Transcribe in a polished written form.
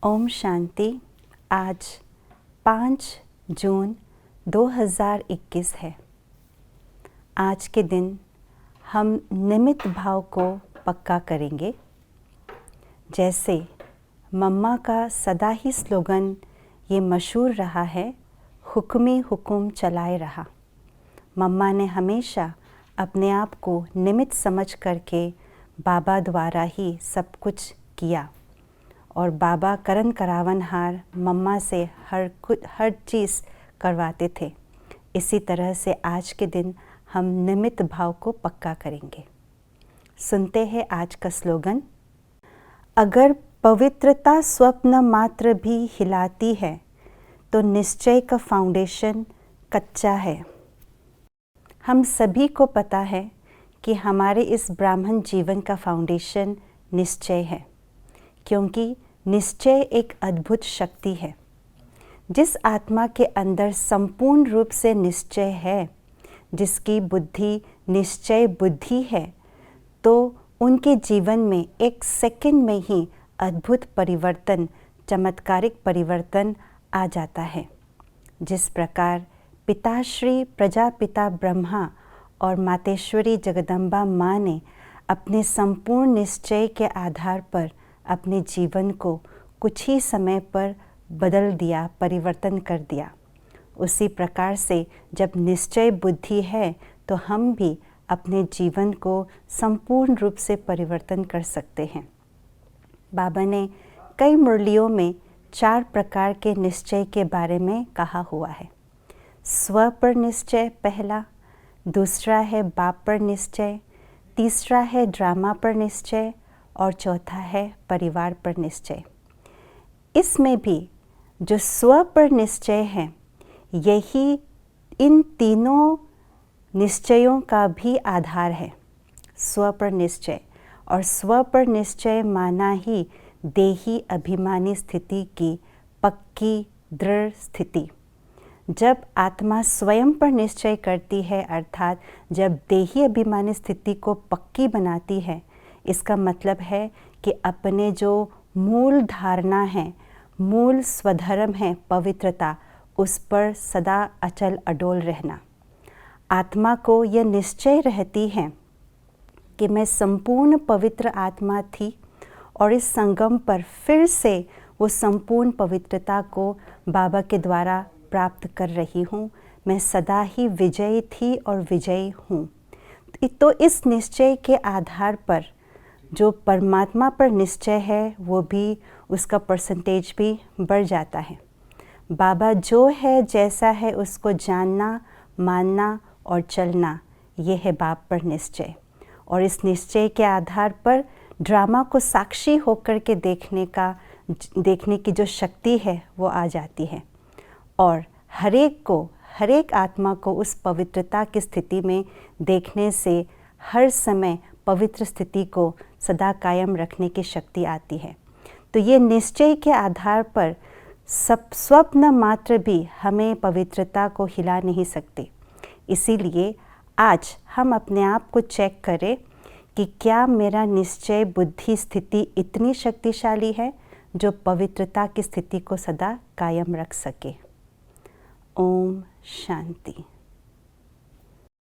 ओम शांति। आज 5 जून 2021 है। आज के दिन हम निमित्त भाव को पक्का करेंगे। जैसे मम्मा का सदा ही स्लोगन ये मशहूर रहा है, हुक्मी हुकुम चलाए रहा। मम्मा ने हमेशा अपने आप को निमित्त समझ करके बाबा द्वारा ही सब कुछ किया और बाबा करन करावनहार मम्मा से हर चीज़ करवाते थे। इसी तरह से आज के दिन हम निमित्त भाव को पक्का करेंगे। सुनते हैं आज का स्लोगन। अगर पवित्रता स्वप्न मात्र भी हिलाती है तो निश्चय का फाउंडेशन कच्चा है। हम सभी को पता है कि हमारे इस ब्राह्मण जीवन का फाउंडेशन निश्चय है, क्योंकि निश्चय एक अद्भुत शक्ति है। जिस आत्मा के अंदर संपूर्ण रूप से निश्चय है, जिसकी बुद्धि निश्चय बुद्धि है, तो उनके जीवन में एक सेकंड में ही अद्भुत परिवर्तन, चमत्कारिक परिवर्तन आ जाता है। जिस प्रकार पिताश्री प्रजापिता ब्रह्मा और मातेश्वरी जगदम्बा माँ ने अपने संपूर्ण निश्चय के आधार पर अपने जीवन को कुछ ही समय पर बदल दिया, परिवर्तन कर दिया, उसी प्रकार से जब निश्चय बुद्धि है तो हम भी अपने जीवन को संपूर्ण रूप से परिवर्तन कर सकते हैं। बाबा ने कई मुरलियों में 4 प्रकार के निश्चय के बारे में कहा हुआ है। स्व पर निश्चय पहला, दूसरा है बाप पर निश्चय, तीसरा है ड्रामा पर निश्चय और चौथा है परिवार पर निश्चय। इसमें भी जो स्व पर निश्चय है, यही इन तीनों निश्चयों का भी आधार है। स्व पर निश्चय, और स्व पर निश्चय माना ही देही अभिमानी स्थिति की पक्की दृढ़ स्थिति। जब आत्मा स्वयं पर निश्चय करती है, अर्थात जब देही अभिमानी स्थिति को पक्की बनाती है, इसका मतलब है कि अपने जो मूल धारणा है, मूल स्वधर्म है पवित्रता, उस पर सदा अचल अडोल रहना। आत्मा को यह निश्चय रहती है कि मैं संपूर्ण पवित्र आत्मा थी और इस संगम पर फिर से वो संपूर्ण पवित्रता को बाबा के द्वारा प्राप्त कर रही हूँ। मैं सदा ही विजयी थी और विजयी हूँ। तो इस निश्चय के आधार पर जो परमात्मा पर निश्चय है, वो भी उसका परसेंटेज भी बढ़ जाता है। बाबा जो है, जैसा है, उसको जानना, मानना और चलना, ये है बाप पर निश्चय। और इस निश्चय के आधार पर ड्रामा को साक्षी होकर के देखने की जो शक्ति है वो आ जाती है और हर एक आत्मा को उस पवित्रता की स्थिति में देखने से हर समय पवित्र स्थिति को सदा कायम रखने की शक्ति आती है। तो ये निश्चय के आधार पर सब स्वप्न मात्र भी हमें पवित्रता को हिला नहीं सकते। इसीलिए आज हम अपने आप को चेक करें कि क्या मेरा निश्चय बुद्धि स्थिति इतनी शक्तिशाली है जो पवित्रता की स्थिति को सदा कायम रख सके। ओम शांति।